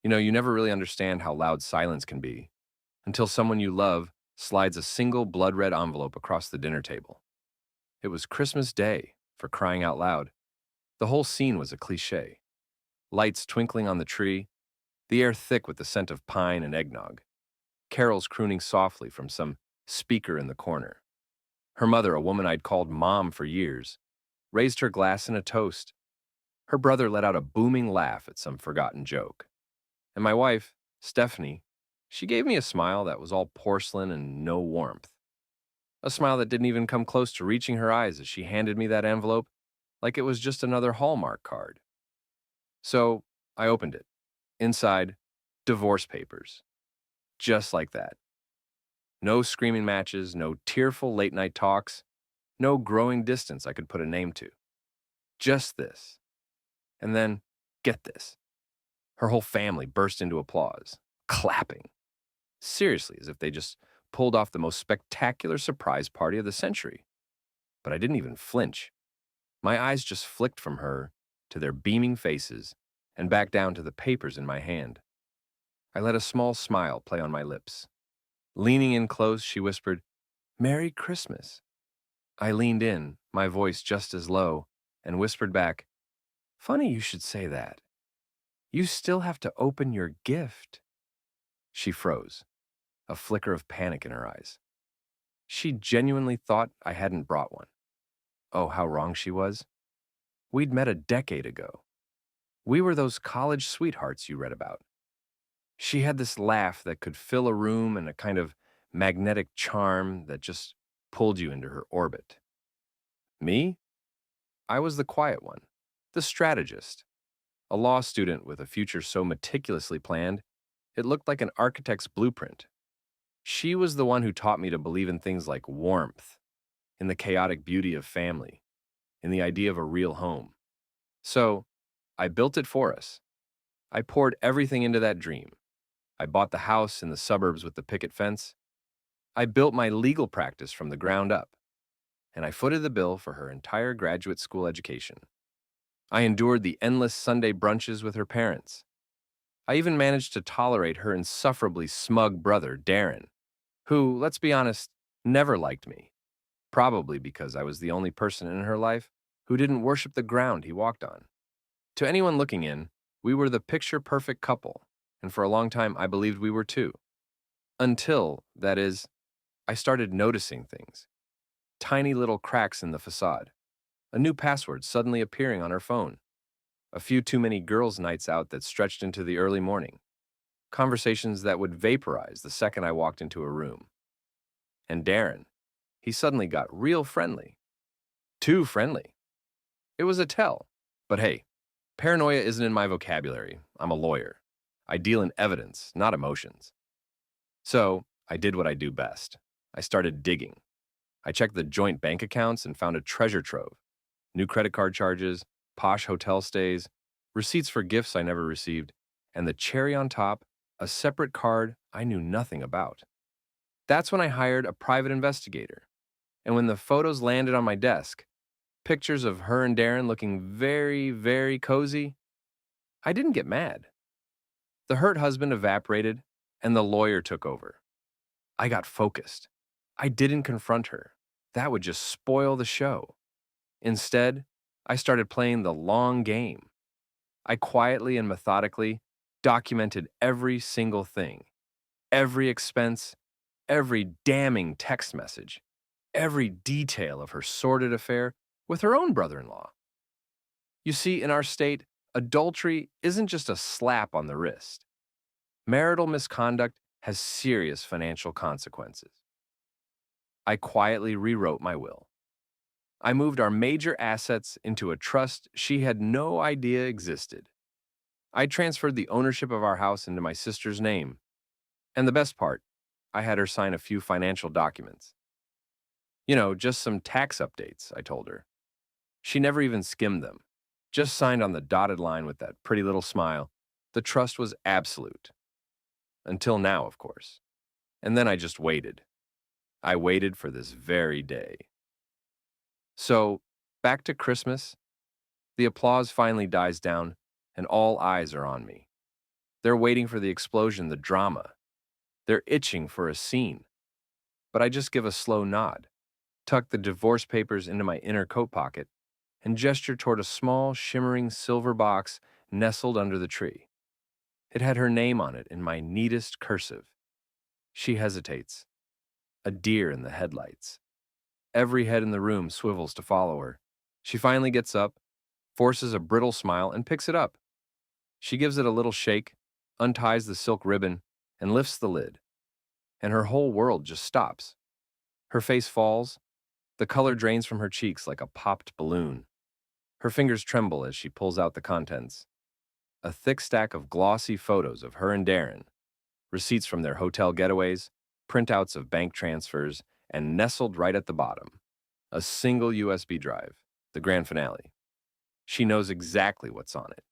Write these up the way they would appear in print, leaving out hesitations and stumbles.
You never really understand how loud silence can be until someone you love slides a single blood red envelope across the dinner table. It was Christmas Day, for crying out loud. The whole scene was a cliche. Lights twinkling on the tree, the air thick with the scent of pine and eggnog, carols crooning softly from some speaker in the corner. Her mother, a woman I'd called Mom for years, raised her glass in a toast. Her brother let out a booming laugh at some forgotten joke. And my wife, Stephanie, she gave me a smile that was all porcelain and no warmth. A smile that didn't even come close to reaching her eyes as she handed me that envelope like it was just another Hallmark card. So I opened it. Inside, divorce papers. Just like that. No screaming matches, no tearful late night talks, no growing distance I could put a name to. Just this. And then, get this. Her whole family burst into applause, clapping. Seriously, as if they just pulled off the most spectacular surprise party of the century. But I didn't even flinch. My eyes just flicked from her to their beaming faces and back down to the papers in my hand. I let a small smile play on my lips. Leaning in close, she whispered, "Merry Christmas." I leaned in, my voice just as low, and whispered back, "Funny you should say that. You still have to open your gift." She froze, a flicker of panic in her eyes. She genuinely thought I hadn't brought one. Oh, how wrong she was. We'd met a decade ago. We were those college sweethearts you read about. She had this laugh that could fill a room and a kind of magnetic charm that just pulled you into her orbit. Me? I was the quiet one, the strategist, a law student with a future so meticulously planned, it looked like an architect's blueprint. She was the one who taught me to believe in things like warmth, in the chaotic beauty of family, in the idea of a real home. So, I built it for us. I poured everything into that dream. I bought the house in the suburbs with the picket fence. I built my legal practice from the ground up. And I footed the bill for her entire graduate school education. I endured the endless Sunday brunches with her parents. I even managed to tolerate her insufferably smug brother, Darren, who, let's be honest, never liked me, probably because I was the only person in her life who didn't worship the ground he walked on. To anyone looking in, we were the picture-perfect couple, and for a long time I believed we were too. Until, that is, I started noticing things. Tiny little cracks in the facade. A new password suddenly appearing on her phone. A few too many girls' nights out that stretched into the early morning. Conversations that would vaporize the second I walked into a room. And Darren, he suddenly got real friendly. Too friendly. It was a tell. But hey, paranoia isn't in my vocabulary. I'm a lawyer. I deal in evidence, not emotions. So, I did what I do best. I started digging. I checked the joint bank accounts and found a treasure trove. New credit card charges, posh hotel stays, receipts for gifts I never received, and the cherry on top, a separate card I knew nothing about. That's when I hired a private investigator. And when the photos landed on my desk, pictures of her and Darren looking very, very cozy, I didn't get mad. The hurt husband evaporated, and the lawyer took over. I got focused. I didn't confront her. That would just spoil the show. Instead, I started playing the long game. I quietly and methodically documented every single thing, every expense, every damning text message, every detail of her sordid affair with her own brother-in-law. You see, in our state, adultery isn't just a slap on the wrist. Marital misconduct has serious financial consequences. I quietly rewrote my will. I moved our major assets into a trust she had no idea existed. I transferred the ownership of our house into my sister's name. And the best part, I had her sign a few financial documents. Just some tax updates, I told her. She never even skimmed them, just signed on the dotted line with that pretty little smile. The trust was absolute. Until now, of course. And then I just waited. I waited for this very day. So, back to Christmas. The applause finally dies down, and all eyes are on me. They're waiting for the explosion, the drama. They're itching for a scene. But I just give a slow nod, tuck the divorce papers into my inner coat pocket, and gesture toward a small, shimmering silver box nestled under the tree. It had her name on it in my neatest cursive. She hesitates, a deer in the headlights. Every head in the room swivels to follow her. She finally gets up, forces a brittle smile, and picks it up. She gives it a little shake, unties the silk ribbon, and lifts the lid. And her whole world just stops. Her face falls, the color drains from her cheeks like a popped balloon. Her fingers tremble as she pulls out the contents. A thick stack of glossy photos of her and Darren, receipts from their hotel getaways, printouts of bank transfers, and nestled right at the bottom, a single USB drive, the grand finale. She knows exactly what's on it.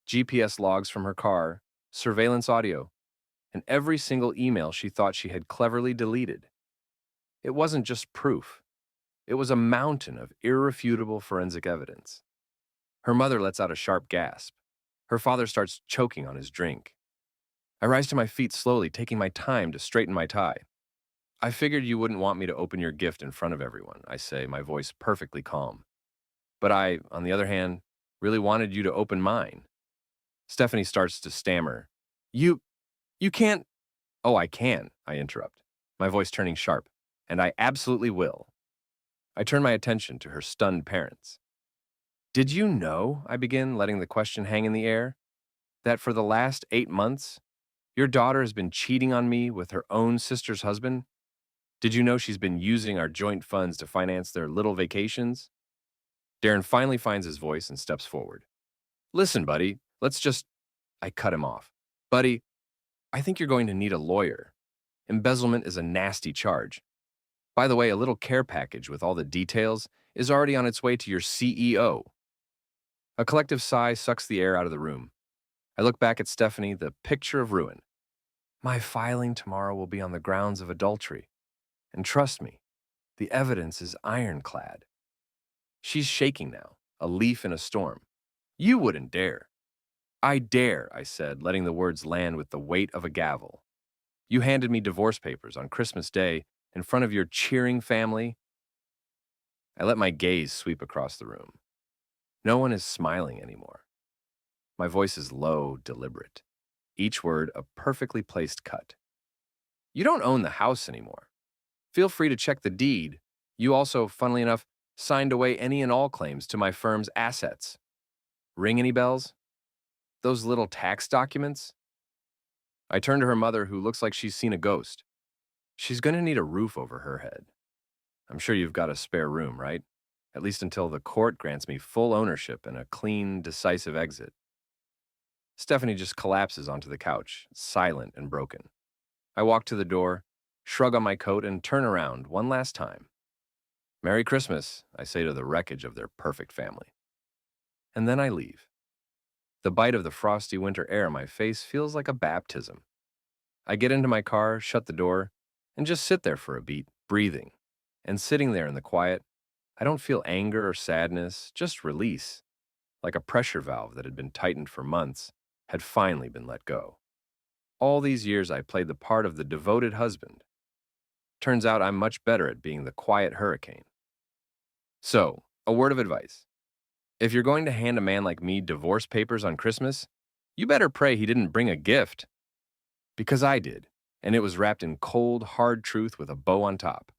GPS logs from her car, surveillance audio, and every single email she thought she had cleverly deleted. It wasn't just proof. It was a mountain of irrefutable forensic evidence. Her mother lets out a sharp gasp. Her father starts choking on his drink. I rise to my feet slowly, taking my time to straighten my tie. I figured you wouldn't want me to open your gift in front of everyone, I say, my voice perfectly calm. But I, on the other hand, really wanted you to open mine. Stephanie starts to stammer. You can't. Oh, I can, I interrupt, my voice turning sharp. And I absolutely will. I turn my attention to her stunned parents. Did you know, I begin, letting the question hang in the air, that for the last 8 months, your daughter has been cheating on me with her own sister's husband? Did you know she's been using our joint funds to finance their little vacations? Darren finally finds his voice and steps forward. Listen, buddy, let's just... I cut him off. Buddy, I think you're going to need a lawyer. Embezzlement is a nasty charge. By the way, a little care package with all the details is already on its way to your CEO. A collective sigh sucks the air out of the room. I look back at Stephanie, the picture of ruin. My filing tomorrow will be on the grounds of adultery. And trust me, the evidence is ironclad. She's shaking now, a leaf in a storm. You wouldn't dare. I dare, I said, letting the words land with the weight of a gavel. You handed me divorce papers on Christmas Day in front of your cheering family. I let my gaze sweep across the room. No one is smiling anymore. My voice is low, deliberate. Each word a perfectly placed cut. You don't own the house anymore. Feel free to check the deed. You also, funnily enough, signed away any and all claims to my firm's assets. Ring any bells? Those little tax documents? I turn to her mother, who looks like she's seen a ghost. She's going to need a roof over her head. I'm sure you've got a spare room, right? At least until the court grants me full ownership and a clean, decisive exit. Stephanie just collapses onto the couch, silent and broken. I walk to the door, shrug on my coat, and turn around one last time. Merry Christmas, I say to the wreckage of their perfect family. And then I leave. The bite of the frosty winter air on my face feels like a baptism. I get into my car, shut the door, and just sit there for a beat, breathing. And sitting there in the quiet, I don't feel anger or sadness, just release, like a pressure valve that had been tightened for months had finally been let go. All these years I played the part of the devoted husband. Turns out I'm much better at being the quiet hurricane. So, a word of advice. If you're going to hand a man like me divorce papers on Christmas, you better pray he didn't bring a gift. Because I did, and it was wrapped in cold, hard truth with a bow on top.